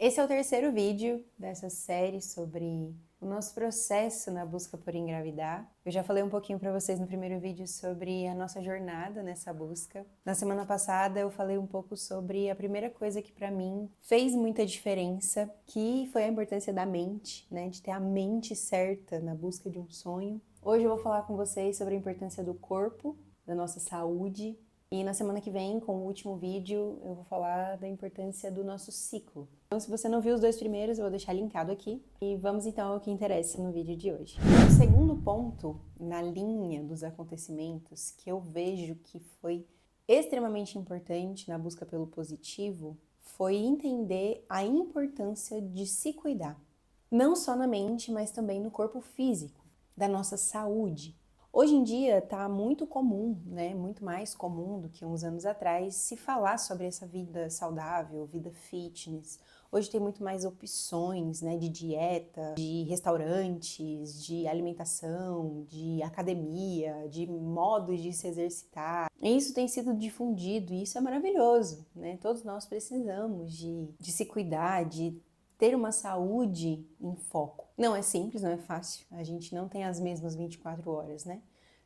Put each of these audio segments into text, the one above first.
Esse é o terceiro vídeo dessa série sobre o nosso processo na busca por engravidar. Eu já falei um pouquinho para vocês no primeiro vídeo sobre a nossa jornada nessa busca. Na semana passada eu falei um pouco sobre a primeira coisa que para mim fez muita diferença, que foi a importância da mente, né? De ter a mente certa na busca de um sonho. Hoje eu vou falar com vocês sobre a importância do corpo, da nossa saúde. E na semana que vem, com o último vídeo, eu vou falar da importância do nosso ciclo. Então, se você não viu os dois primeiros, eu vou deixar linkado aqui. E vamos então ao que interessa no vídeo de hoje. O segundo ponto na linha dos acontecimentos que eu vejo que foi extremamente importante na busca pelo positivo foi entender a importância de se cuidar. Não só na mente, mas também no corpo físico, da nossa saúde. Hoje em dia está muito comum, né, muito mais comum do que uns anos atrás, se falar sobre essa vida saudável, vida fitness. Hoje tem muito mais opções, né, de dieta, de restaurantes, de alimentação, de academia, de modos de se exercitar. E isso tem sido difundido e isso é maravilhoso, né? Todos nós precisamos de se cuidar, de ter uma saúde em foco. Não é simples, não é fácil. A gente não tem as mesmas 24 horas, né?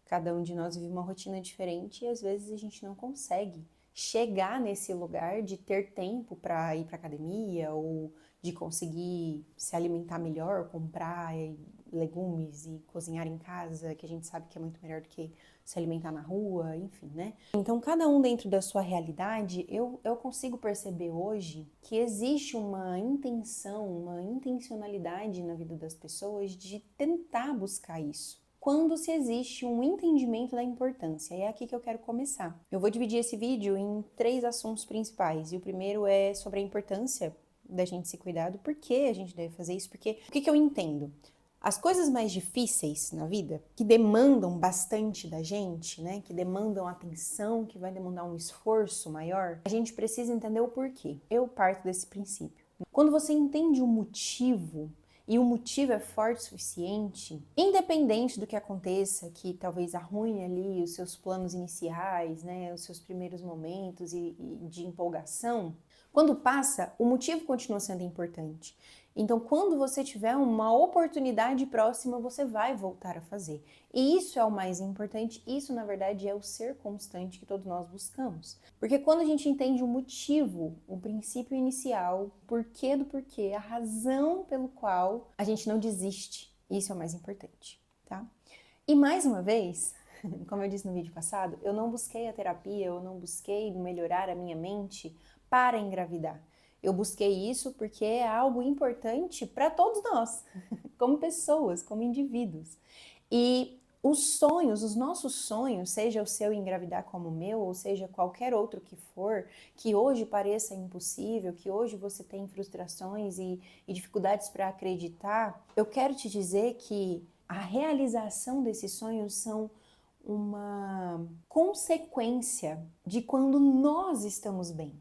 Cada um de nós vive uma rotina diferente e às vezes a gente não consegue chegar nesse lugar de ter tempo para ir para academia ou de conseguir se alimentar melhor, comprar legumes e cozinhar em casa, que a gente sabe que é muito melhor do que se alimentar na rua, enfim, né? Então, cada um dentro da sua realidade, eu consigo perceber hoje que existe uma intenção, uma intencionalidade na vida das pessoas de tentar buscar isso, quando se existe um entendimento da importância. E é aqui que eu quero começar. Eu vou dividir esse vídeo em 3 assuntos principais. E o primeiro é sobre a importância da gente se cuidar, do porquê a gente deve fazer isso, porque o que eu entendo? As coisas mais difíceis na vida, que demandam bastante da gente, né, que demandam atenção, que vai demandar um esforço maior, a gente precisa entender o porquê. Eu parto desse princípio. Quando você entende o motivo, e o motivo é forte o suficiente, independente do que aconteça, que talvez arruine ali os seus planos iniciais, né, os seus primeiros momentos e de empolgação, quando passa, o motivo continua sendo importante. Então, quando você tiver uma oportunidade próxima, você vai voltar a fazer. E isso é o mais importante, isso na verdade é o ser constante que todos nós buscamos. Porque quando a gente entende o motivo, o princípio inicial, o porquê do porquê, a razão pelo qual a gente não desiste, isso é o mais importante, tá? E mais uma vez, como eu disse no vídeo passado, eu não busquei a terapia, eu não busquei melhorar a minha mente para engravidar. Eu busquei isso porque é algo importante para todos nós, como pessoas, como indivíduos. E os sonhos, os nossos sonhos, seja o seu engravidar como o meu, ou seja qualquer outro que for, que hoje pareça impossível, que hoje você tem frustrações e dificuldades para acreditar, eu quero te dizer que a realização desses sonhos são uma consequência de quando nós estamos bem,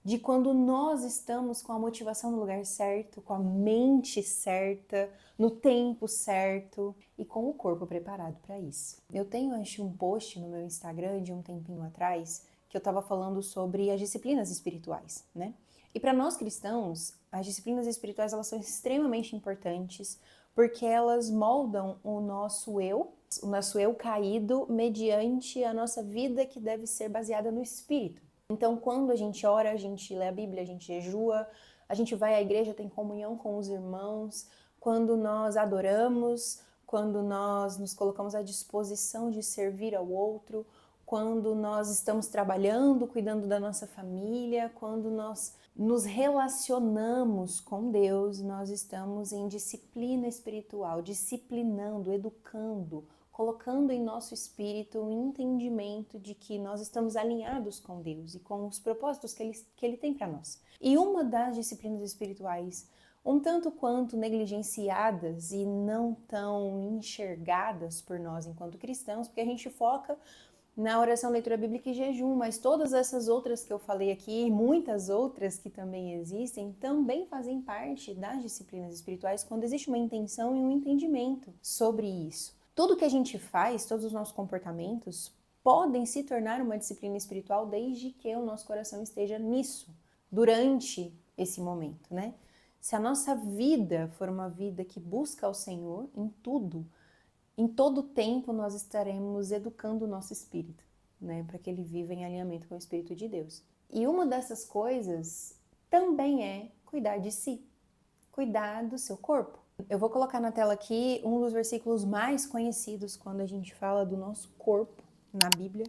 de quando nós estamos com a motivação no lugar certo, com a mente certa, no tempo certo e com o corpo preparado para isso. Eu tenho, acho, um post no meu Instagram de um tempinho atrás que eu estava falando sobre as disciplinas espirituais, né? E para nós cristãos, as disciplinas espirituais elas são extremamente importantes porque elas moldam o nosso eu caído mediante a nossa vida que deve ser baseada no espírito. Então, quando a gente ora, a gente lê a Bíblia, a gente jejua, a gente vai à igreja, tem comunhão com os irmãos, quando nós adoramos, quando nós nos colocamos à disposição de servir ao outro, quando nós estamos trabalhando, cuidando da nossa família, quando nós nos relacionamos com Deus, nós estamos em disciplina espiritual, disciplinando, educando, colocando em nosso espírito o entendimento de que nós estamos alinhados com Deus e com os propósitos que Ele tem para nós. E uma das disciplinas espirituais, um tanto quanto negligenciadas e não tão enxergadas por nós enquanto cristãos, porque a gente foca na oração, leitura bíblica e jejum, mas todas essas outras que eu falei aqui, e muitas outras que também existem, também fazem parte das disciplinas espirituais quando existe uma intenção e um entendimento sobre isso. Tudo que a gente faz, todos os nossos comportamentos, podem se tornar uma disciplina espiritual desde que o nosso coração esteja nisso, durante esse momento, né? Se a nossa vida for uma vida que busca o Senhor em tudo, em todo tempo nós estaremos educando o nosso espírito, né? Para que ele viva em alinhamento com o Espírito de Deus. E uma dessas coisas também é cuidar de si, cuidar do seu corpo. Eu vou colocar na tela aqui um dos versículos mais conhecidos quando a gente fala do nosso corpo na Bíblia,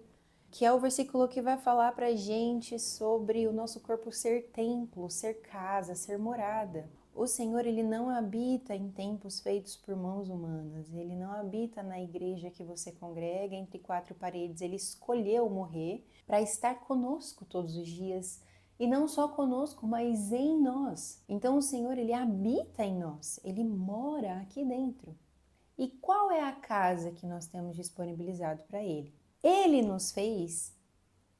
que é o versículo que vai falar pra gente sobre o nosso corpo ser templo, ser casa, ser morada. O Senhor, ele não habita em templos feitos por mãos humanas, ele não habita na igreja que você congrega entre quatro paredes, ele escolheu morrer para estar conosco todos os dias, e não só conosco, mas em nós. Então o Senhor, ele habita em nós, ele mora aqui dentro. E qual é a casa que nós temos disponibilizado para ele? Ele nos fez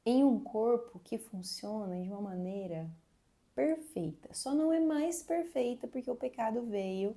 em um corpo que funciona de uma maneira perfeita. Só não é mais perfeita porque o pecado veio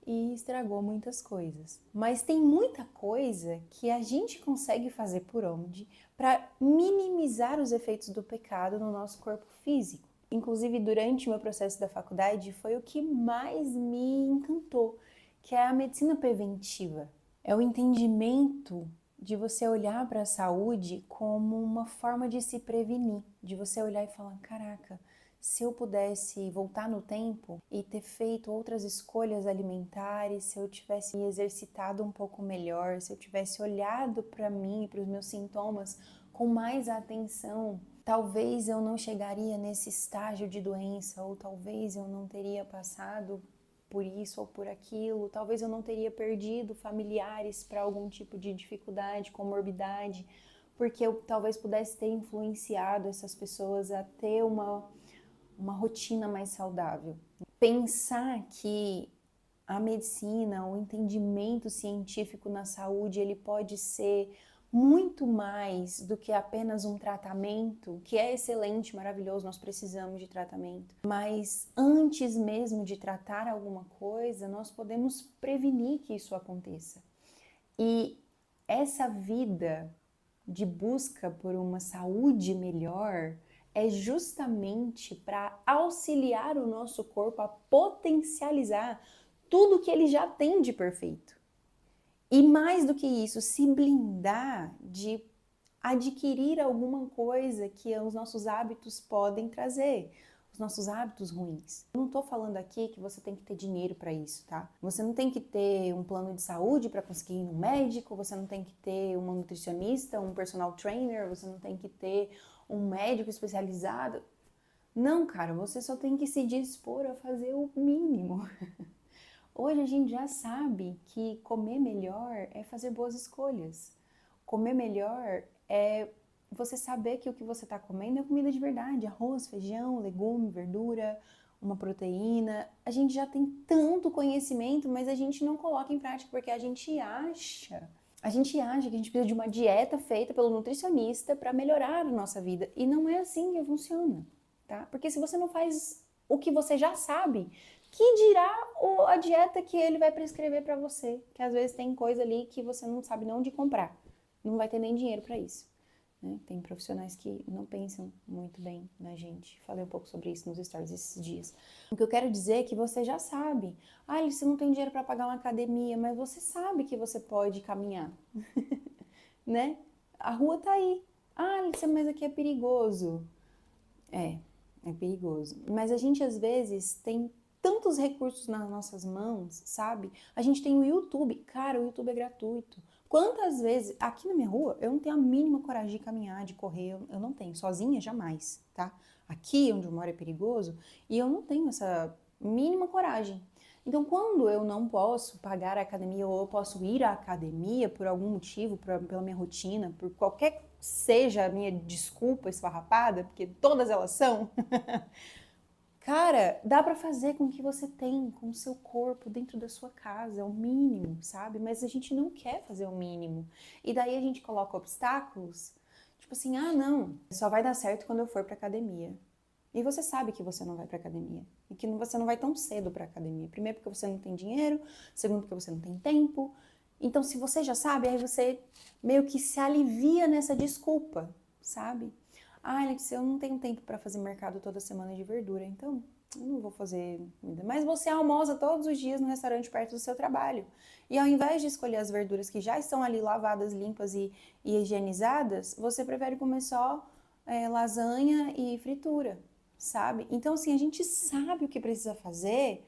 e estragou muitas coisas. Mas tem muita coisa que a gente consegue fazer por onde para minimizar os efeitos do pecado no nosso corpo físico. Inclusive, durante o meu processo da faculdade, foi o que mais me encantou, que é a medicina preventiva. É o entendimento de você olhar para a saúde como uma forma de se prevenir, de você olhar e falar, caraca, se eu pudesse voltar no tempo e ter feito outras escolhas alimentares, se eu tivesse me exercitado um pouco melhor, se eu tivesse olhado para mim e para os meus sintomas com mais atenção, talvez eu não chegaria nesse estágio de doença, ou talvez eu não teria passado por isso ou por aquilo, talvez eu não teria perdido familiares para algum tipo de dificuldade, comorbidade, porque eu talvez pudesse ter influenciado essas pessoas a ter uma rotina mais saudável. Pensar que a medicina, o entendimento científico na saúde, ele pode ser muito mais do que apenas um tratamento, que é excelente, maravilhoso, nós precisamos de tratamento. Mas antes mesmo de tratar alguma coisa, nós podemos prevenir que isso aconteça. E essa vida de busca por uma saúde melhor é justamente para auxiliar o nosso corpo a potencializar tudo que ele já tem de perfeito. E mais do que isso, se blindar de adquirir alguma coisa que os nossos hábitos podem trazer, os nossos hábitos ruins. Eu não estou falando aqui que você tem que ter dinheiro para isso, tá? Você não tem que ter um plano de saúde para conseguir ir no médico, você não tem que ter uma nutricionista, um personal trainer, você não tem que ter um médico especializado. Não, cara, você só tem que se dispor a fazer o mínimo. Hoje a gente já sabe que comer melhor é fazer boas escolhas. Comer melhor é você saber que o que você está comendo é comida de verdade, arroz, feijão, legume, verdura, uma proteína. A gente já tem tanto conhecimento, mas a gente não coloca em prática porque a gente acha que a gente precisa de uma dieta feita pelo nutricionista para melhorar a nossa vida. E não é assim que funciona, tá? Porque se você não faz o que você já sabe, que dirá a dieta que ele vai prescrever para você, que às vezes tem coisa ali que você não sabe nem onde comprar, não vai ter nem dinheiro para isso, né? Tem profissionais que não pensam muito bem na gente, falei um pouco sobre isso nos stories esses dias. O que eu quero dizer é que você já sabe, você não tem dinheiro para pagar uma academia, mas você sabe que você pode caminhar, né? A rua tá aí, mas aqui é perigoso, é perigoso, mas a gente às vezes tem tantos recursos nas nossas mãos, sabe? A gente tem o YouTube, cara, o YouTube é gratuito. Quantas vezes, aqui na minha rua, eu não tenho a mínima coragem de caminhar, de correr, eu não tenho, sozinha jamais, tá? Aqui onde eu moro é perigoso e eu não tenho essa mínima coragem. Então, quando eu não posso pagar a academia ou eu posso ir à academia por algum motivo, pela minha rotina, por qualquer seja a minha desculpa esfarrapada, porque todas elas são, cara, dá pra fazer com o que você tem, com o seu corpo dentro da sua casa, é o mínimo, sabe? Mas a gente não quer fazer o mínimo. E daí a gente coloca obstáculos, tipo assim, não, só vai dar certo quando eu for pra academia. E você sabe que você não vai pra academia. E que você não vai tão cedo pra academia. Primeiro porque você não tem dinheiro, segundo porque você não tem tempo. Então, se você já sabe, aí você meio que se alivia nessa desculpa, sabe? Alex, eu não tenho tempo para fazer mercado toda semana de verdura, então eu não vou fazer comida. Mas você almoça todos os dias no restaurante perto do seu trabalho. E ao invés de escolher as verduras que já estão ali lavadas, limpas e higienizadas, você prefere comer só lasanha e fritura, sabe? Então, assim, a gente sabe o que precisa fazer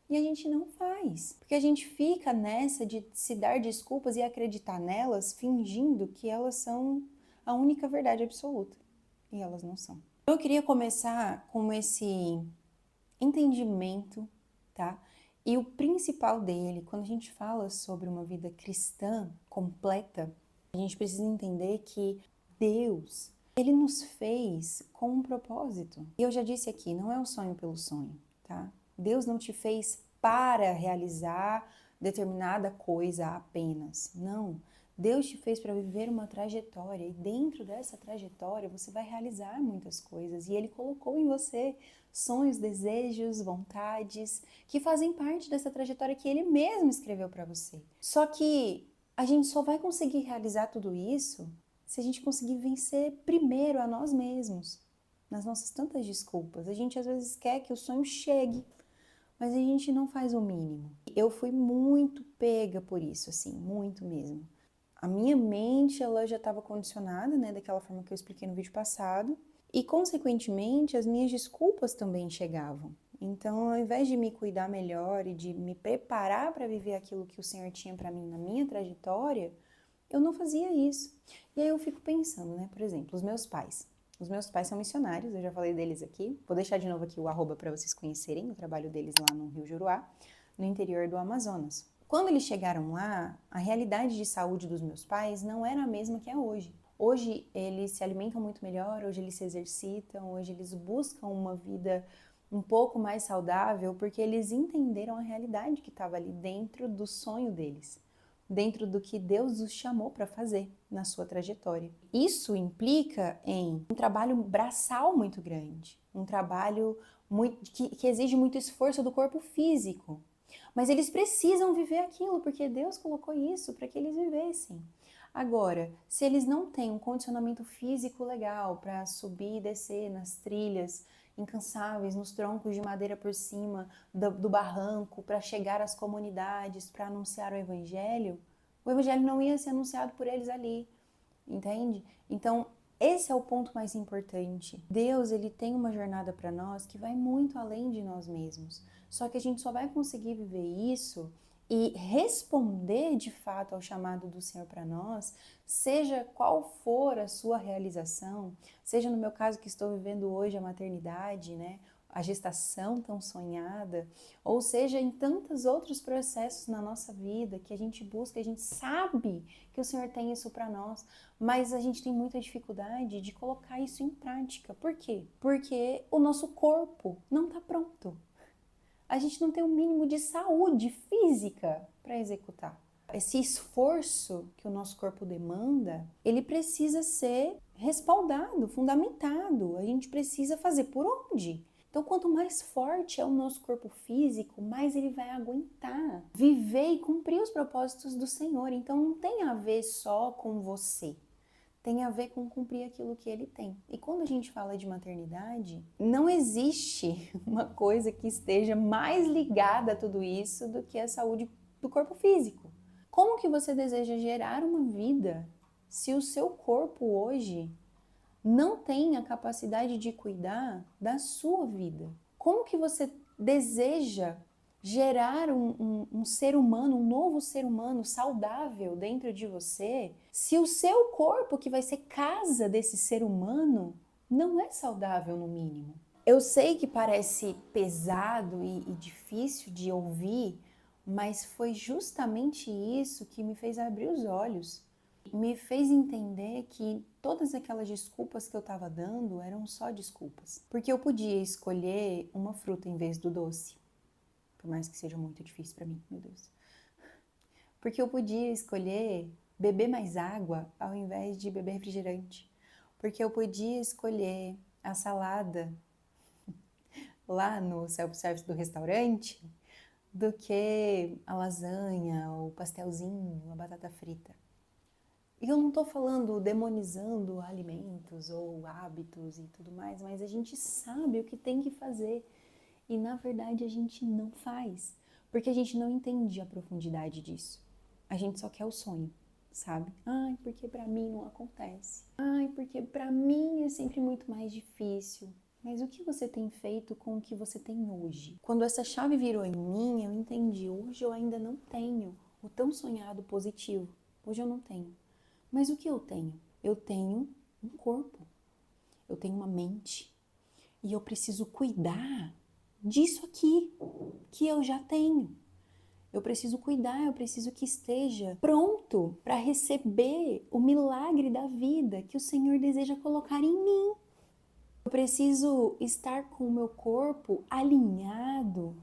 e a gente não faz. Porque a gente fica nessa de se dar desculpas e acreditar nelas, fingindo que elas são a única verdade absoluta. E elas não são. Eu queria começar com esse entendimento, tá? E o principal dele, quando a gente fala sobre uma vida cristã completa, a gente precisa entender que Deus, Ele nos fez com um propósito. E eu já disse aqui, não é o sonho pelo sonho, tá? Deus não te fez para realizar determinada coisa apenas. Não. Deus te fez para viver uma trajetória e dentro dessa trajetória você vai realizar muitas coisas e Ele colocou em você sonhos, desejos, vontades que fazem parte dessa trajetória que Ele mesmo escreveu para você. Só que a gente só vai conseguir realizar tudo isso se a gente conseguir vencer primeiro a nós mesmos, nas nossas tantas desculpas. A gente às vezes quer que o sonho chegue, mas a gente não faz o mínimo. Eu fui muito pega por isso, assim, muito mesmo. A minha mente, ela já estava condicionada, né, daquela forma que eu expliquei no vídeo passado, e consequentemente as minhas desculpas também chegavam. Então, ao invés de me cuidar melhor e de me preparar para viver aquilo que o Senhor tinha para mim na minha trajetória, eu não fazia isso. E aí eu fico pensando, né, por exemplo, os meus pais. Os meus pais são missionários, eu já falei deles aqui. Vou deixar de novo aqui o arroba para vocês conhecerem o trabalho deles lá no Rio Juruá, no interior do Amazonas. Quando eles chegaram lá, a realidade de saúde dos meus pais não era a mesma que é hoje. Hoje eles se alimentam muito melhor, hoje eles se exercitam, hoje eles buscam uma vida um pouco mais saudável porque eles entenderam a realidade que estava ali dentro do sonho deles, dentro do que Deus os chamou para fazer na sua trajetória. Isso implica em um trabalho braçal muito grande, um trabalho que exige muito esforço do corpo físico. Mas eles precisam viver aquilo, porque Deus colocou isso para que eles vivessem. Agora, se eles não têm um condicionamento físico legal para subir e descer nas trilhas incansáveis, nos troncos de madeira por cima do barranco, para chegar às comunidades, para anunciar o evangelho não ia ser anunciado por eles ali, entende? Então, esse é o ponto mais importante. Deus, ele tem uma jornada para nós que vai muito além de nós mesmos. Só que a gente só vai conseguir viver isso e responder de fato ao chamado do Senhor para nós, seja qual for a sua realização, seja no meu caso que estou vivendo hoje a maternidade, né? A gestação tão sonhada, ou seja, em tantos outros processos na nossa vida que a gente busca, a gente sabe que o Senhor tem isso para nós, mas a gente tem muita dificuldade de colocar isso em prática. Por quê? Porque o nosso corpo não está pronto. A gente não tem o mínimo de saúde física para executar. Esse esforço que o nosso corpo demanda, ele precisa ser respaldado, fundamentado. A gente precisa fazer por onde? Então, quanto mais forte é o nosso corpo físico, mais ele vai aguentar viver e cumprir os propósitos do Senhor. Então, não tem a ver só com você, tem a ver com cumprir aquilo que ele tem. E quando a gente fala de maternidade, não existe uma coisa que esteja mais ligada a tudo isso do que a saúde do corpo físico. Como que você deseja gerar uma vida se o seu corpo hoje não tem a capacidade de cuidar da sua vida? Como que você deseja gerar um ser humano, um novo ser humano saudável dentro de você, se o seu corpo, que vai ser casa desse ser humano, não é saudável no mínimo? Eu sei que parece pesado e difícil de ouvir, mas foi justamente isso que me fez abrir os olhos. Me fez entender que todas aquelas desculpas que eu estava dando eram só desculpas. Porque eu podia escolher uma fruta em vez do doce. Por mais que seja muito difícil para mim, meu Deus. Porque eu podia escolher beber mais água ao invés de beber refrigerante. Porque eu podia escolher a salada lá no self-service do restaurante do que a lasanha, o pastelzinho, a batata frita. E eu não estou falando demonizando alimentos ou hábitos e tudo mais, mas a gente sabe o que tem que fazer. E na verdade a gente não faz, porque a gente não entende a profundidade disso. A gente só quer o sonho, sabe? Ai, porque pra mim não acontece. Ai, porque pra mim é sempre muito mais difícil. Mas o que você tem feito com o que você tem hoje? Quando essa chave virou em mim, eu entendi. Hoje eu ainda não tenho o tão sonhado positivo. Hoje eu não tenho. Mas o que eu tenho? Eu tenho um corpo. Eu tenho uma mente. E eu preciso cuidar disso aqui, que eu já tenho. Eu preciso cuidar, eu preciso que esteja pronto para receber o milagre da vida que o Senhor deseja colocar em mim. Eu preciso estar com o meu corpo alinhado,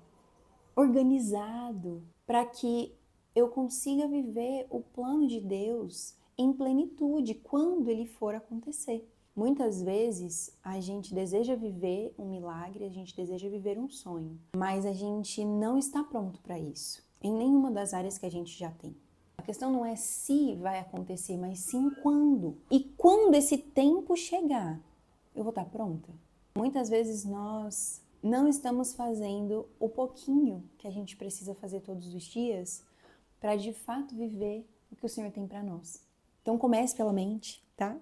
organizado, para que eu consiga viver o plano de Deus em plenitude quando ele for acontecer. Muitas vezes a gente deseja viver um milagre, a gente deseja viver um sonho, mas a gente não está pronto para isso, em nenhuma das áreas que a gente já tem. A questão não é se vai acontecer, mas sim quando. E quando esse tempo chegar, eu vou estar pronta? Muitas vezes nós não estamos fazendo o pouquinho que a gente precisa fazer todos os dias para de fato viver o que o Senhor tem para nós. Então comece pela mente, tá?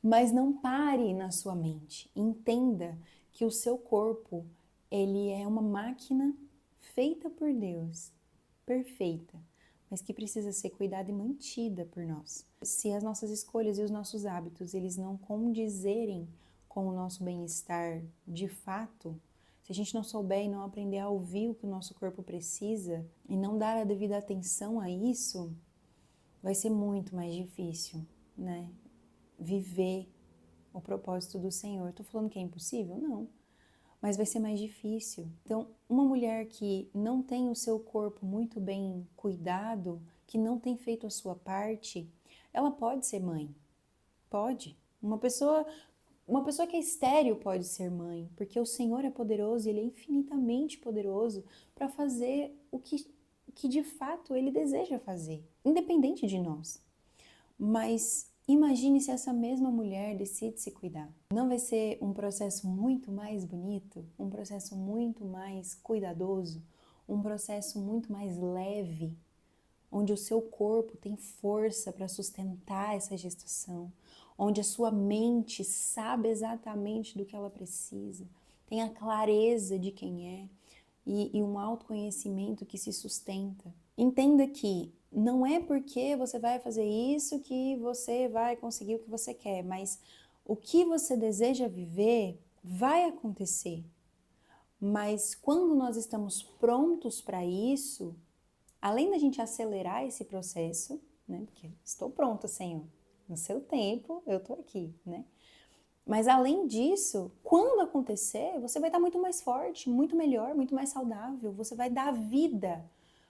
Mas não pare na sua mente. Entenda que o seu corpo, ele é uma máquina feita por Deus, perfeita, mas que precisa ser cuidada e mantida por nós. Se as nossas escolhas e os nossos hábitos, eles não condizerem com o nosso bem-estar de fato, se a gente não souber e não aprender a ouvir o que o nosso corpo precisa e não dar a devida atenção a isso, vai ser muito mais difícil, né? Viver o propósito do Senhor. Tô falando que é impossível? Não. Mas vai ser mais difícil. Então, uma mulher que não tem o seu corpo muito bem cuidado, que não tem feito a sua parte, ela pode ser mãe. Pode. Uma pessoa que é estéril pode ser mãe, porque o Senhor é poderoso, Ele é infinitamente poderoso para fazer o que de fato Ele deseja fazer, independente de nós. Mas imagine se essa mesma mulher decide se cuidar. Não vai ser um processo muito mais bonito, um processo muito mais cuidadoso, um processo muito mais leve, onde o seu corpo tem força para sustentar essa gestação, onde a sua mente sabe exatamente do que ela precisa, tem a clareza de quem é e um autoconhecimento que se sustenta. Entenda que não é porque você vai fazer isso que você vai conseguir o que você quer, mas o que você deseja viver vai acontecer. Mas quando nós estamos prontos para isso, além da gente acelerar esse processo, né? Porque estou pronta, Senhor, no seu tempo eu estou aqui, né? Mas além disso, quando acontecer, você vai estar muito mais forte, muito melhor, muito mais saudável. Você vai dar vida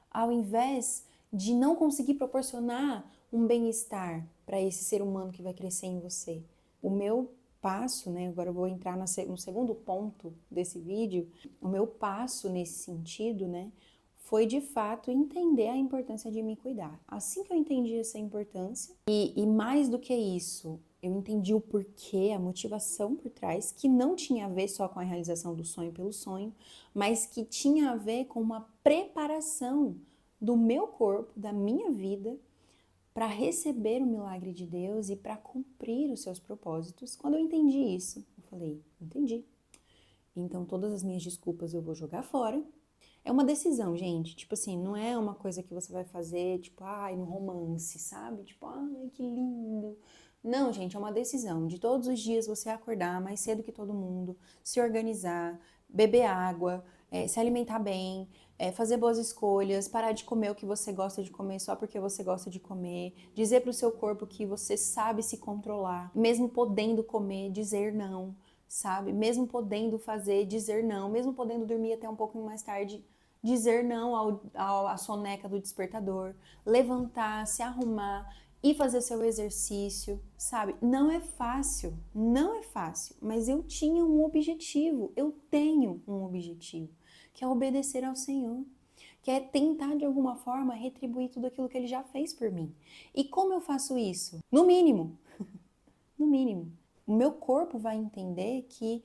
ao invés de não conseguir proporcionar um bem-estar para esse ser humano que vai crescer em você. O meu passo, né? Agora eu vou entrar no segundo ponto desse vídeo. O meu passo nesse sentido, né? Foi de fato entender a importância de me cuidar. Assim que eu entendi essa importância, e mais do que isso, eu entendi o porquê, a motivação por trás, que não tinha a ver só com a realização do sonho pelo sonho, mas que tinha a ver com uma preparação do meu corpo, da minha vida, para receber o milagre de Deus e para cumprir os seus propósitos. Quando eu entendi isso, eu falei, entendi. Então todas as minhas desculpas eu vou jogar fora. É uma decisão, gente. Tipo assim, não é uma coisa que você vai fazer, tipo, ai, no romance, sabe? Tipo, ai, que lindo. Não, gente, é uma decisão. De todos os dias você acordar mais cedo que todo mundo, se organizar, beber água, se alimentar bem, fazer boas escolhas, parar de comer o que você gosta de comer só porque você gosta de comer, dizer pro seu corpo que você sabe se controlar, mesmo podendo comer, dizer não, sabe? Mesmo podendo fazer, dizer não, mesmo podendo dormir até um pouquinho mais tarde, dizer não à soneca do despertador, levantar, se arrumar e fazer seu exercício, sabe? Não é fácil, não é fácil, mas eu tinha um objetivo, eu tenho um objetivo, que é obedecer ao Senhor, que é tentar de alguma forma retribuir tudo aquilo que Ele já fez por mim. E como eu faço isso? No mínimo, no mínimo, o meu corpo vai entender que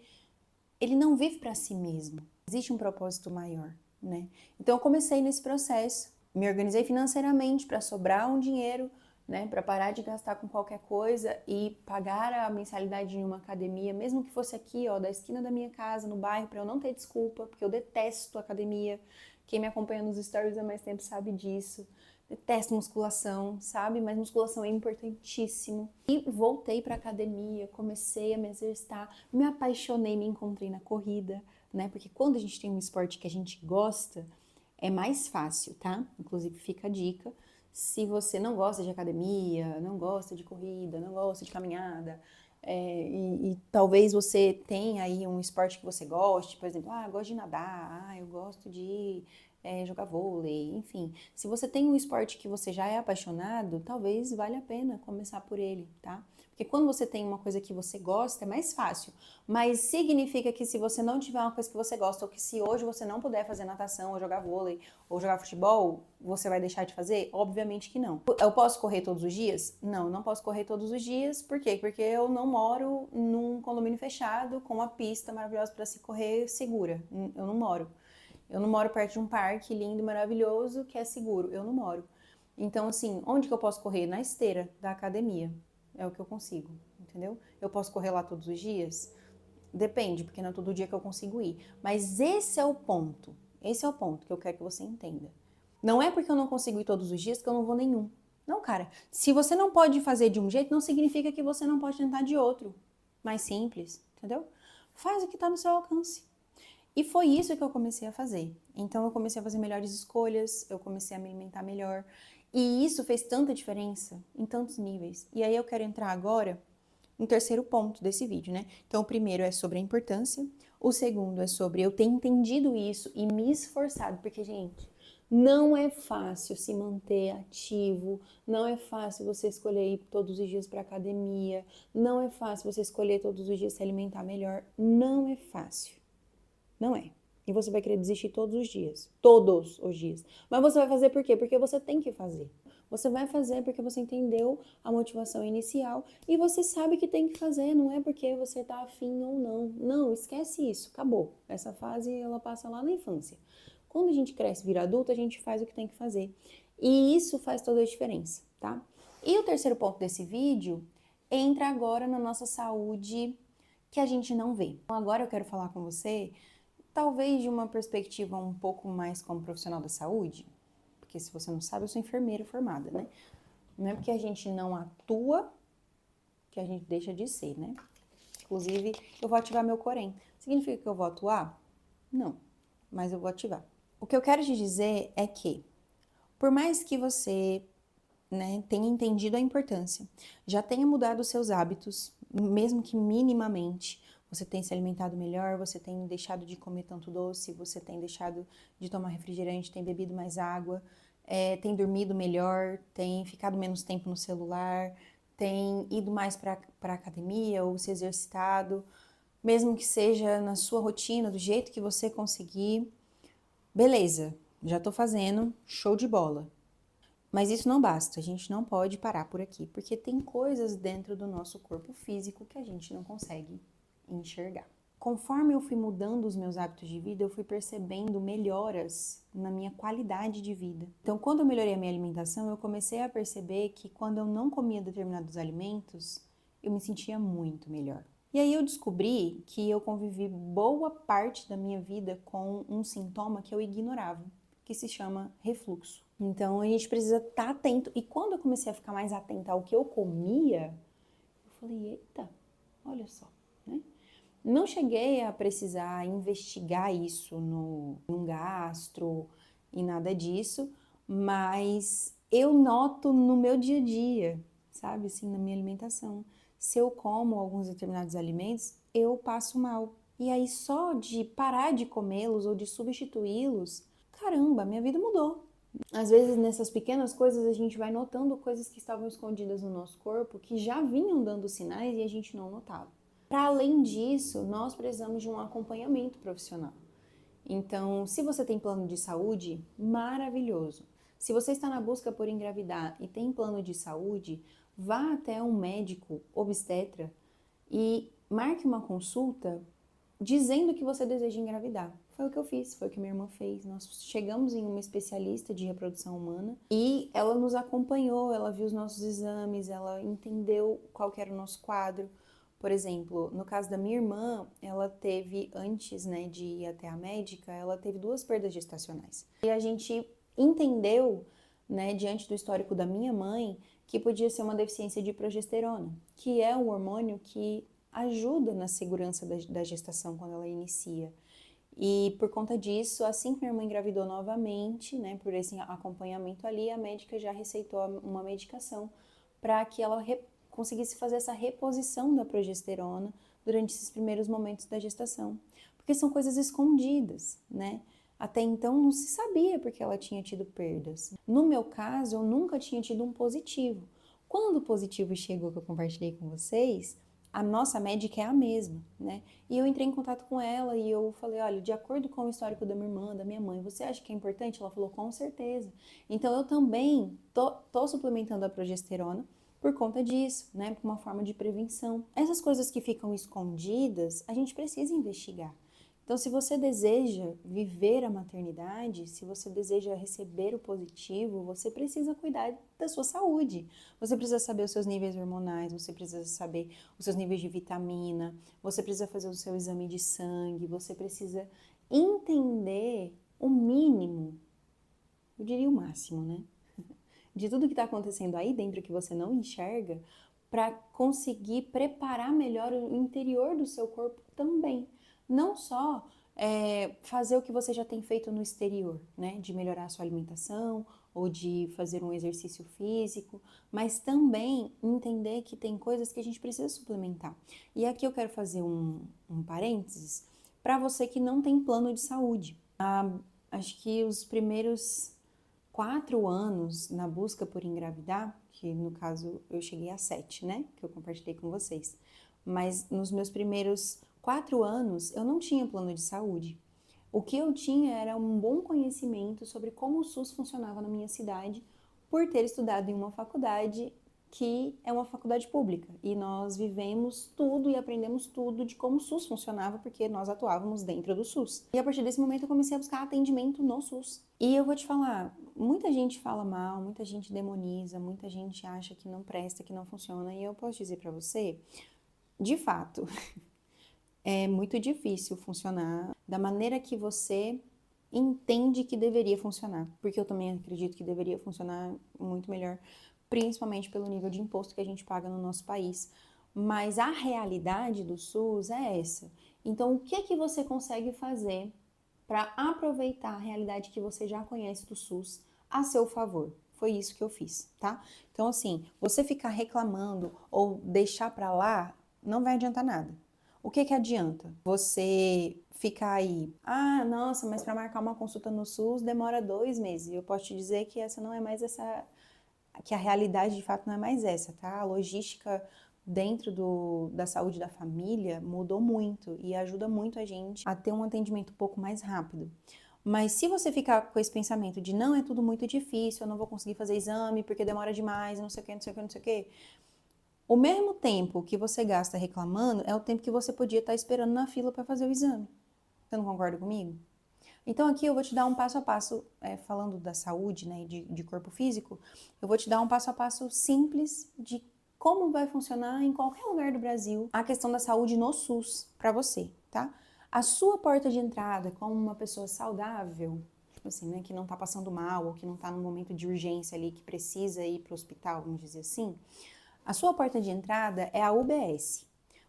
ele não vive para si mesmo. Existe um propósito maior, né? Então eu comecei nesse processo, me organizei financeiramente para sobrar um dinheiro, né, para parar de gastar com qualquer coisa e pagar a mensalidade de uma academia, mesmo que fosse aqui, ó, da esquina da minha casa, no bairro, para eu não ter desculpa, porque eu detesto academia. Quem me acompanha nos stories há mais tempo sabe disso. Detesto musculação, sabe? Mas musculação é importantíssimo. E voltei para academia, comecei a me exercitar, me apaixonei, me encontrei na corrida, né? Porque quando a gente tem um esporte que a gente gosta, é mais fácil, tá? Inclusive fica a dica. Se você não gosta de academia, não gosta de corrida, não gosta de caminhada, e talvez você tenha aí um esporte que você goste, por exemplo, eu gosto de nadar, eu gosto de jogar vôlei, enfim. Se você tem um esporte que você já é apaixonado, talvez valha a pena começar por ele, tá? Porque quando você tem uma coisa que você gosta, é mais fácil. Mas significa que se você não tiver uma coisa que você gosta, ou que se hoje você não puder fazer natação, ou jogar vôlei, ou jogar futebol, você vai deixar de fazer? Obviamente que não. Eu posso correr todos os dias? Não, não posso correr todos os dias. Por quê? Porque eu não moro num condomínio fechado, com uma pista maravilhosa para se correr segura. Eu não moro. Eu não moro perto de um parque lindo e maravilhoso que é seguro. Eu não moro. Então, assim, onde que eu posso correr? Na esteira da academia. É o que eu consigo, entendeu? Eu posso correr lá todos os dias? Depende, porque não é todo dia que eu consigo ir. Mas esse é o ponto. Esse é o ponto que eu quero que você entenda. Não é porque eu não consigo ir todos os dias que eu não vou nenhum. Não, cara. Se você não pode fazer de um jeito, não significa que você não pode tentar de outro. Mais simples, entendeu? Faz o que está no seu alcance. E foi isso que eu comecei a fazer. Então eu comecei a fazer melhores escolhas, eu comecei a me alimentar melhor. E isso fez tanta diferença em tantos níveis. E aí eu quero entrar agora no terceiro ponto desse vídeo, né? Então o primeiro é sobre a importância, o segundo é sobre eu ter entendido isso e me esforçado, porque, gente, não é fácil se manter ativo, não é fácil você escolher ir todos os dias para academia, não é fácil você escolher todos os dias se alimentar melhor, não é fácil. Não é. E você vai querer desistir todos os dias. Todos os dias. Mas você vai fazer por quê? Porque você tem que fazer. Você vai fazer porque você entendeu a motivação inicial e você sabe que tem que fazer, não é porque você tá afim ou não. Não, esquece isso, acabou. Essa fase, ela passa lá na infância. Quando a gente cresce e vira adulto, a gente faz o que tem que fazer. E isso faz toda a diferença, tá? E o terceiro ponto desse vídeo entra agora na nossa saúde que a gente não vê. Então, agora eu quero falar com você talvez de uma perspectiva um pouco mais como profissional da saúde, porque se você não sabe, eu sou enfermeira formada, né? Não é porque a gente não atua que a gente deixa de ser, né? Inclusive, eu vou ativar meu corém. Significa que eu vou atuar? Não, mas eu vou ativar. O que eu quero te dizer é que, por mais que você, né, tenha entendido a importância, já tenha mudado os seus hábitos, mesmo que minimamente, você tem se alimentado melhor, você tem deixado de comer tanto doce, você tem deixado de tomar refrigerante, tem bebido mais água, tem dormido melhor, tem ficado menos tempo no celular, tem ido mais para a academia ou se exercitado, mesmo que seja na sua rotina, do jeito que você conseguir. Beleza, já tô fazendo, show de bola. Mas isso não basta, a gente não pode parar por aqui, porque tem coisas dentro do nosso corpo físico que a gente não consegue enxergar. Conforme eu fui mudando os meus hábitos de vida, eu fui percebendo melhoras na minha qualidade de vida. Então, quando eu melhorei a minha alimentação, eu comecei a perceber que quando eu não comia determinados alimentos, eu me sentia muito melhor. E aí eu descobri que eu convivi boa parte da minha vida com um sintoma que eu ignorava, que se chama refluxo. Então, a gente precisa estar atento. E quando eu comecei a ficar mais atenta ao que eu comia, eu falei, eita, olha só, né? Não cheguei a precisar investigar isso num gastro e nada disso, mas eu noto no meu dia a dia, sabe, assim, na minha alimentação. Se eu como alguns determinados alimentos, eu passo mal. E aí só de parar de comê-los ou de substituí-los, caramba, minha vida mudou. Às vezes nessas pequenas coisas a gente vai notando coisas que estavam escondidas no nosso corpo que já vinham dando sinais e a gente não notava. Para além disso, nós precisamos de um acompanhamento profissional. Então, se você tem plano de saúde, maravilhoso. Se você está na busca por engravidar e tem plano de saúde, vá até um médico obstetra e marque uma consulta dizendo que você deseja engravidar. Foi o que eu fiz, foi o que minha irmã fez. Nós chegamos em uma especialista de reprodução humana e ela nos acompanhou, ela viu os nossos exames, ela entendeu qual que era o nosso quadro. Por exemplo, no caso da minha irmã, ela teve, antes, né, de ir até a médica, ela teve 2 perdas gestacionais. E a gente entendeu, né, diante do histórico da minha mãe, que podia ser uma deficiência de progesterona, que é um hormônio que ajuda na segurança da gestação quando ela inicia. E por conta disso, assim que minha irmã engravidou novamente, né, por esse acompanhamento ali, a médica já receitou uma medicação para que ela conseguisse fazer essa reposição da progesterona durante esses primeiros momentos da gestação. Porque são coisas escondidas, né? Até então não se sabia porque ela tinha tido perdas. No meu caso, eu nunca tinha tido um positivo. Quando o positivo chegou, que eu compartilhei com vocês, a nossa médica é a mesma, né? E eu entrei em contato com ela e eu falei, olha, de acordo com o histórico da minha irmã, da minha mãe, você acha que é importante? Ela falou, com certeza. Então eu também tô suplementando a progesterona por conta disso, né? Por uma forma de prevenção. Essas coisas que ficam escondidas, a gente precisa investigar. Então, se você deseja viver a maternidade, se você deseja receber o positivo, você precisa cuidar da sua saúde. Você precisa saber os seus níveis hormonais, você precisa saber os seus níveis de vitamina, você precisa fazer o seu exame de sangue, você precisa entender o mínimo, eu diria o máximo, né? De tudo que está acontecendo aí dentro que você não enxerga, para conseguir preparar melhor o interior do seu corpo também. Não só fazer o que você já tem feito no exterior, né? De melhorar a sua alimentação ou de fazer um exercício físico, mas também entender que tem coisas que a gente precisa suplementar. E aqui eu quero fazer um parênteses para você que não tem plano de saúde. Acho que os primeiros 4 anos na busca por engravidar, que no caso eu cheguei a 7, né? Que eu compartilhei com vocês. Mas nos meus primeiros 4 anos eu não tinha plano de saúde. O que eu tinha era um bom conhecimento sobre como o SUS funcionava na minha cidade, por ter estudado em uma faculdade que é uma faculdade pública. E nós vivemos tudo e aprendemos tudo de como o SUS funcionava, porque nós atuávamos dentro do SUS. E a partir desse momento eu comecei a buscar atendimento no SUS. E eu vou te falar, muita gente fala mal, muita gente demoniza, muita gente acha que não presta, que não funciona. E eu posso dizer para você, de fato, é muito difícil funcionar da maneira que você entende que deveria funcionar. Porque eu também acredito que deveria funcionar muito melhor, principalmente pelo nível de imposto que a gente paga no nosso país. Mas a realidade do SUS é essa. Então, o que é que você consegue fazer para aproveitar a realidade que você já conhece do SUS a seu favor? Foi isso que eu fiz, tá? Então, assim, você ficar reclamando ou deixar para lá não vai adiantar nada. O que que adianta? Você ficar aí, nossa, mas para marcar uma consulta no SUS demora 2 meses. Eu posso te dizer que essa não é mais que a realidade de fato não é mais essa, tá? A logística dentro da saúde da família mudou muito e ajuda muito a gente a ter um atendimento um pouco mais rápido. Mas se você ficar com esse pensamento de não, é tudo muito difícil, eu não vou conseguir fazer exame porque demora demais, não sei o que, não sei o que, não sei o que, o mesmo tempo que você gasta reclamando é o tempo que você podia estar esperando na fila para fazer o exame. Você não concorda comigo? Então aqui eu vou te dar um passo a passo, falando da saúde, né, de corpo físico, eu vou te dar um passo a passo simples de como vai funcionar em qualquer lugar do Brasil a questão da saúde no SUS para você, tá? A sua porta de entrada como uma pessoa saudável, tipo assim, né, que não tá passando mal ou que não tá num momento de urgência ali, que precisa ir para o hospital, vamos dizer assim, a sua porta de entrada é a UBS,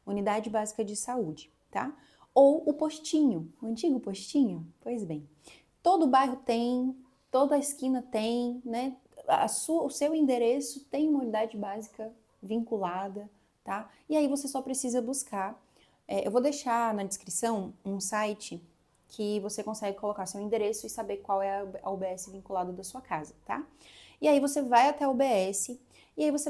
Unidade Básica de Saúde, tá? Ou o postinho, o antigo postinho. Pois bem, todo bairro tem, toda esquina tem, né? O seu endereço tem uma unidade básica vinculada, tá? E aí você só precisa buscar. Eu vou deixar na descrição um site que você consegue colocar seu endereço e saber qual é a UBS vinculada da sua casa, tá? E aí você vai até a UBS e aí você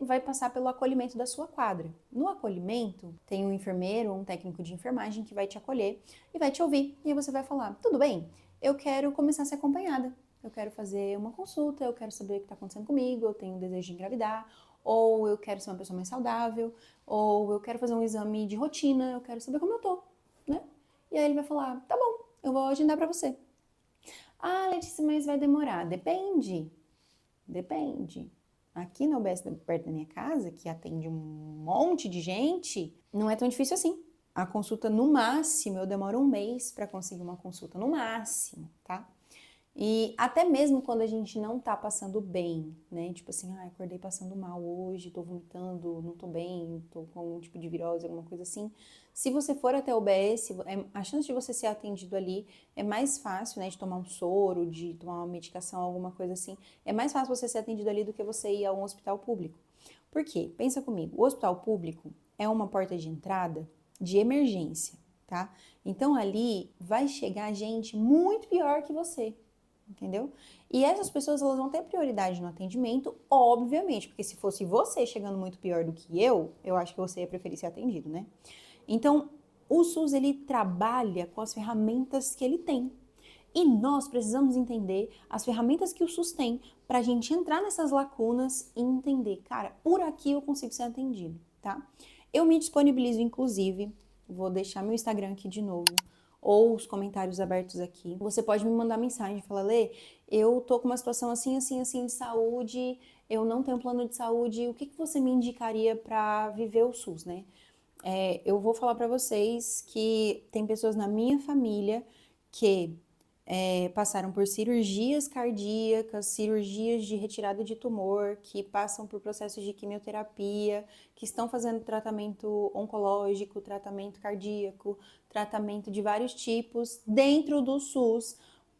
vai passar pelo acolhimento da sua quadra. No acolhimento, tem um enfermeiro, um técnico de enfermagem que vai te acolher e vai te ouvir. E aí você vai falar, tudo bem, eu quero começar a ser acompanhada. Eu quero fazer uma consulta, eu quero saber o que está acontecendo comigo, eu tenho desejo de engravidar, ou eu quero ser uma pessoa mais saudável, ou eu quero fazer um exame de rotina, eu quero saber como eu tô, né? E aí ele vai falar, tá bom, eu vou agendar para você. Ah, Letícia, mas vai demorar. Depende. Aqui na UBS, perto da minha casa, que atende um monte de gente, não é tão difícil assim. A consulta, no máximo, eu demoro 1 mês para conseguir uma consulta, no máximo, tá? E até mesmo quando a gente não tá passando bem, né? Tipo assim, acordei passando mal hoje, tô vomitando, não tô bem, tô com algum tipo de virose, alguma coisa assim. Se você for até o UBS, a chance de você ser atendido ali é mais fácil, né? De tomar um soro, de tomar uma medicação, alguma coisa assim. É mais fácil você ser atendido ali do que você ir a um hospital público. Por quê? Pensa comigo, o hospital público é uma porta de entrada de emergência, tá? Então ali vai chegar gente muito pior que você. Entendeu? E essas pessoas, elas vão ter prioridade no atendimento, obviamente, porque se fosse você chegando muito pior do que eu acho que você ia preferir ser atendido, né? Então, o SUS, ele trabalha com as ferramentas que ele tem. E nós precisamos entender as ferramentas que o SUS tem para a gente entrar nessas lacunas e entender, cara, por aqui eu consigo ser atendido, tá? Eu me disponibilizo, inclusive, vou deixar meu Instagram aqui de novo, ou os comentários abertos aqui. Você pode me mandar mensagem, falar, Lê, eu tô com uma situação assim, assim, assim de saúde, eu não tenho plano de saúde, o que você me indicaria para viver o SUS, né? Eu vou falar para vocês que tem pessoas na minha família que passaram por cirurgias cardíacas, cirurgias de retirada de tumor, que passam por processos de quimioterapia, que estão fazendo tratamento oncológico, tratamento cardíaco, tratamento de vários tipos dentro do SUS,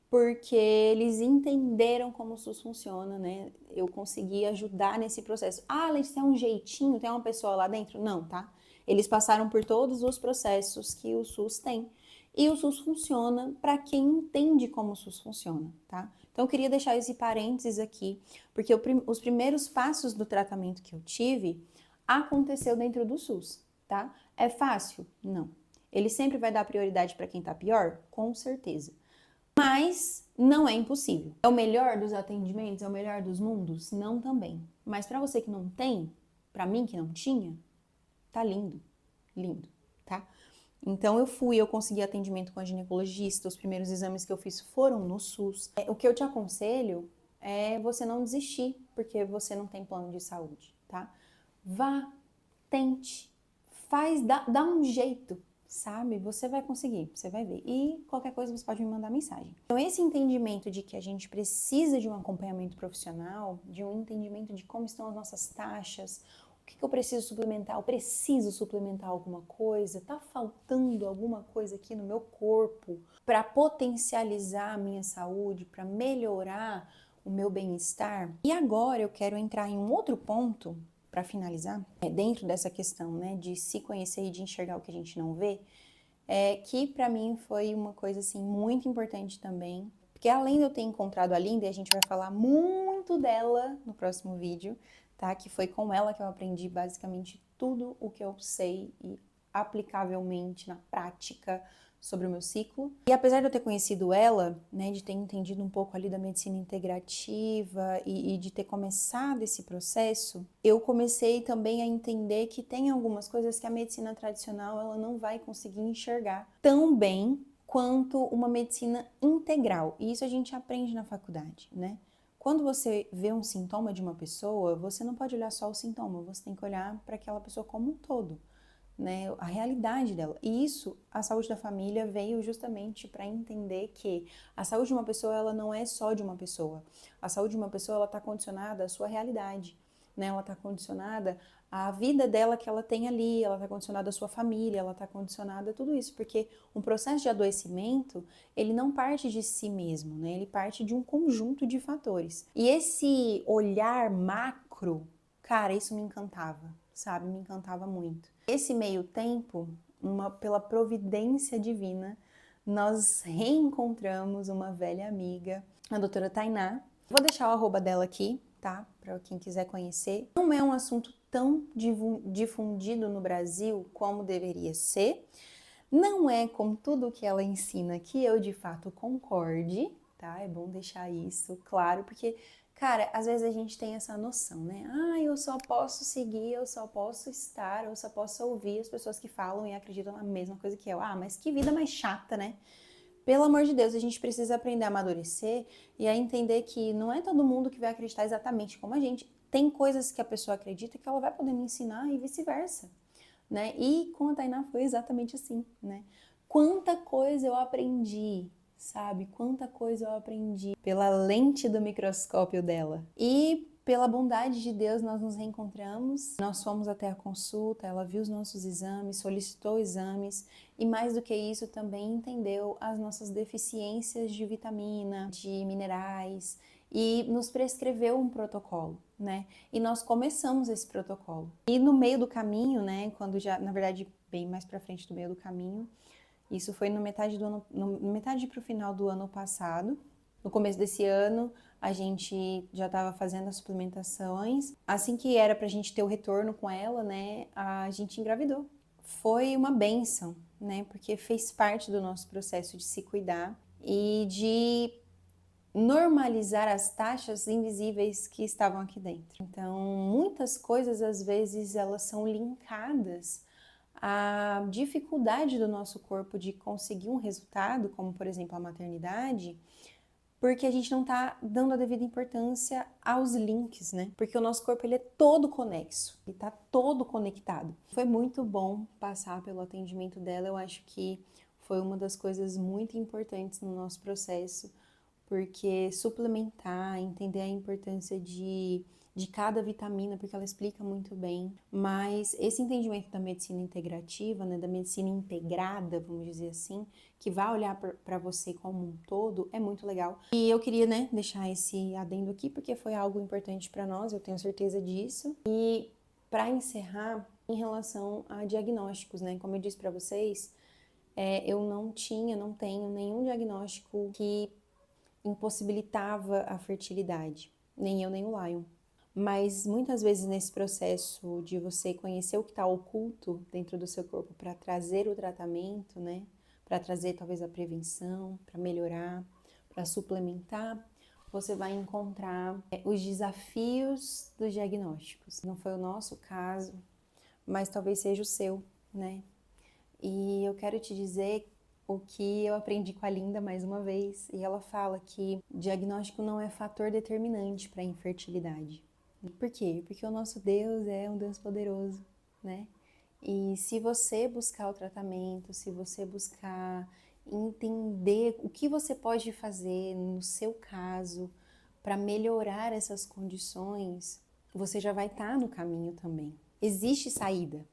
porque eles entenderam como o SUS funciona, né? Eu consegui ajudar nesse processo. Ah, Letícia, tem um jeitinho, tem uma pessoa lá dentro? Não, tá? Eles passaram por todos os processos que o SUS tem. E o SUS funciona para quem entende como o SUS funciona, tá? Então eu queria deixar esse parênteses aqui, porque os primeiros passos do tratamento que eu tive aconteceu dentro do SUS, tá? É fácil? Não. Ele sempre vai dar prioridade para quem tá pior? Com certeza. Mas não é impossível. É o melhor dos atendimentos? É o melhor dos mundos? Não também. Mas para você que não tem, para mim que não tinha, tá lindo, lindo, tá? Então eu consegui atendimento com a ginecologista, os primeiros exames que eu fiz foram no SUS. O que eu te aconselho é você não desistir, porque você não tem plano de saúde, tá? Vá, tente, dá um jeito, sabe? Você vai conseguir, você vai ver. E qualquer coisa você pode me mandar mensagem. Então esse entendimento de que a gente precisa de um acompanhamento profissional, de um entendimento de como estão as nossas taxas, o que eu preciso suplementar? Eu preciso suplementar alguma coisa? Tá faltando alguma coisa aqui no meu corpo para potencializar a minha saúde, para melhorar o meu bem-estar? E agora eu quero entrar em um outro ponto para finalizar, dentro dessa questão, né, de se conhecer e de enxergar o que a gente não vê, que para mim foi uma coisa assim muito importante também, porque além de eu ter encontrado a Linda, e a gente vai falar muito dela no próximo vídeo, tá? Que foi com ela que eu aprendi basicamente tudo o que eu sei e aplicavelmente na prática sobre o meu ciclo. E apesar de eu ter conhecido ela, né, de ter entendido um pouco ali da medicina integrativa e de ter começado esse processo, eu comecei também a entender que tem algumas coisas que a medicina tradicional ela não vai conseguir enxergar tão bem quanto uma medicina integral. E isso a gente aprende na faculdade, né? Quando você vê um sintoma de uma pessoa, você não pode olhar só o sintoma, você tem que olhar para aquela pessoa como um todo, né? A realidade dela. E isso, a saúde da família veio justamente para entender que a saúde de uma pessoa, ela não é só de uma pessoa. A saúde de uma pessoa, ela está condicionada à sua realidade, né? Ela está condicionada à vida dela que ela tem ali, ela está condicionada à sua família, ela está condicionada a tudo isso, porque um processo de adoecimento, ele não parte de si mesmo, né? Ele parte de um conjunto de fatores. E esse olhar macro, cara, isso me encantava, sabe? Me encantava muito. Esse meio tempo, pela providência divina, nós reencontramos uma velha amiga, a doutora Tainá. Vou deixar o arroba dela aqui, tá? Para quem quiser conhecer. Não é um assunto tão difundido no Brasil como deveria ser. Não é com tudo que ela ensina que eu de fato concorde, tá? É bom deixar isso claro, porque, cara, às vezes a gente tem essa noção, né? Eu só posso seguir, eu só posso estar, eu só posso ouvir as pessoas que falam e acreditam na mesma coisa que eu. Mas que vida mais chata, né? pelo amor de Deus, a gente precisa aprender a amadurecer e a entender que não é todo mundo que vai acreditar exatamente como a gente. Tem coisas que a pessoa acredita que ela vai poder me ensinar e vice-versa, né? E com a Tainá foi exatamente assim, né? Quanta coisa eu aprendi, sabe? Quanta coisa eu aprendi pela lente do microscópio dela. E pela bondade de Deus nós nos reencontramos, nós fomos até a consulta, ela viu os nossos exames, solicitou exames e mais do que isso também entendeu as nossas deficiências de vitamina, de minerais e nos prescreveu um protocolo, né? E nós começamos esse protocolo. E no meio do caminho, né, quando já, na verdade, bem mais para frente do meio do caminho, isso foi no metade para o final do ano passado. No começo desse ano, a gente já estava fazendo as suplementações. Assim que era para a gente ter o retorno com ela, né, a gente engravidou. Foi uma bênção, né, porque fez parte do nosso processo de se cuidar e de normalizar as taxas invisíveis que estavam aqui dentro. Então, muitas coisas, às vezes, elas são linkadas à dificuldade do nosso corpo de conseguir um resultado, como, por exemplo, a maternidade, porque a gente não tá dando a devida importância aos links, né? Porque o nosso corpo, ele é todo conexo, ele tá todo conectado. Foi muito bom passar pelo atendimento dela, eu acho que foi uma das coisas muito importantes no nosso processo, porque suplementar, entender a importância de cada vitamina, porque ela explica muito bem, mas esse entendimento da medicina integrativa, né, da medicina integrada, vamos dizer assim, que vai olhar para você como um todo, é muito legal. E eu queria, né, deixar esse adendo aqui, porque foi algo importante para nós, eu tenho certeza disso. E para encerrar, em relação a diagnósticos, né, como eu disse para vocês, eu não tenho nenhum diagnóstico que impossibilitava a fertilidade, nem eu nem o Lion. Mas muitas vezes nesse processo de você conhecer o que está oculto dentro do seu corpo para trazer o tratamento, né? Para trazer talvez a prevenção, para melhorar, para suplementar, você vai encontrar os desafios dos diagnósticos. Não foi o nosso caso, mas talvez seja o seu, né? E eu quero te dizer o que eu aprendi com a Linda mais uma vez, e ela fala que diagnóstico não é fator determinante para a infertilidade. Por quê? Porque o nosso Deus é um Deus poderoso, né? E se você buscar o tratamento, se você buscar entender o que você pode fazer no seu caso para melhorar essas condições, você já vai estar no caminho também. Existe saída,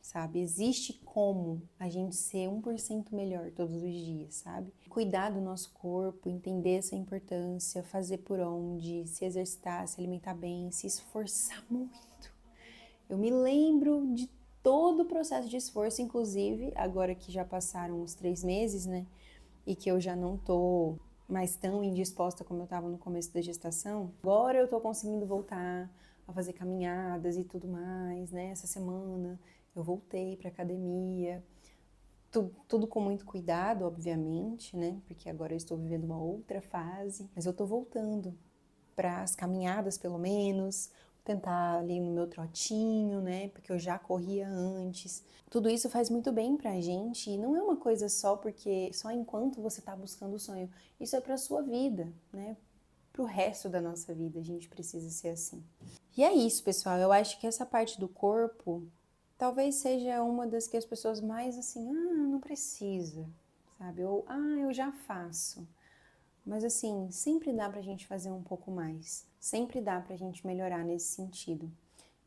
sabe? Existe como a gente ser 1% melhor todos os dias, sabe? Cuidar do nosso corpo, entender essa importância, fazer por onde, se exercitar, se alimentar bem, se esforçar muito. Eu me lembro de todo o processo de esforço, inclusive, agora que já passaram uns 3 meses, né? E que eu já não tô mais tão indisposta como eu tava no começo da gestação. Agora eu tô conseguindo voltar a fazer caminhadas e tudo mais, né? Essa semana eu voltei para academia, tudo com muito cuidado, obviamente, né? Porque agora eu estou vivendo uma outra fase, mas eu tô voltando para as caminhadas, pelo menos, tentar ali no meu trotinho, né? Porque eu já corria antes. Tudo isso faz muito bem pra gente e não é uma coisa só enquanto você tá buscando o sonho. Isso é pra sua vida, né? Pro resto da nossa vida, a gente precisa ser assim. E é isso, pessoal. Eu acho que essa parte do corpo talvez seja uma das que as pessoas mais assim, não precisa, sabe? Ou, eu já faço. Mas assim, sempre dá pra gente fazer um pouco mais. Sempre dá pra gente melhorar nesse sentido.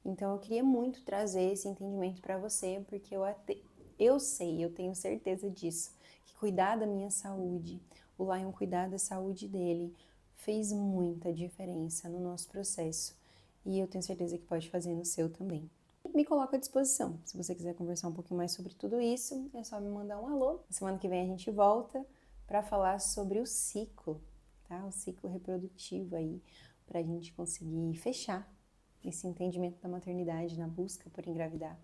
Então eu queria muito trazer esse entendimento pra você, porque eu tenho certeza disso, que cuidar da minha saúde, o Lion cuidar da saúde dele, fez muita diferença no nosso processo. E eu tenho certeza que pode fazer no seu também. Me coloco à disposição. Se você quiser conversar um pouquinho mais sobre tudo isso, é só me mandar um alô. Na semana que vem a gente volta para falar sobre o ciclo, tá? O ciclo reprodutivo aí, para a gente conseguir fechar esse entendimento da maternidade na busca por engravidar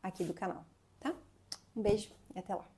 aqui do canal, tá? Um beijo e até lá!